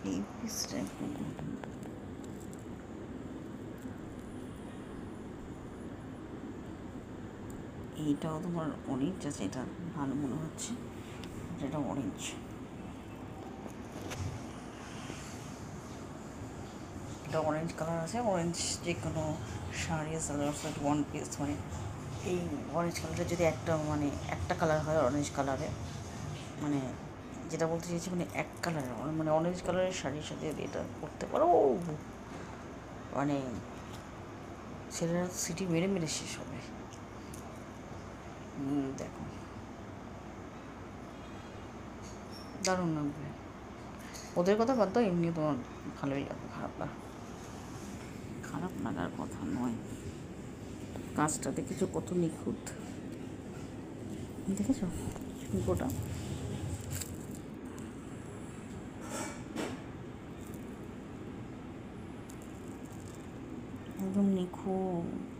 এই পিসটা এইটাও তোমার অরেঞ্জ আছে, এটা ভালো মনে হচ্ছে, এটা অরেঞ্জ। এটা অরেঞ্জ কালার আছে, অরেঞ্জ যে কোনো sari salwar set one piece, মানে এই অরেঞ্জ কালারের যদি একটা কালার হয় অরেঞ্জ কালারে, মানে যেটা বলতে চাইছি মানে এক কালারের, মানে অরেঞ্জ কালারের শাড়ির সাথে এটা করতে পারো, মানে ছেলেরা সিটি মেরে মেরে শেষ হবে। দেখো দারুণ লাগবে। ওদের কথা বাদ দাও, এমনি তোমার ভালোই লাগবে, খারাপ লাগার কথা নয়। কাজটা দেখেছো কত নিখুঁত, দেখেছো গোটা একদম নিখুঁত।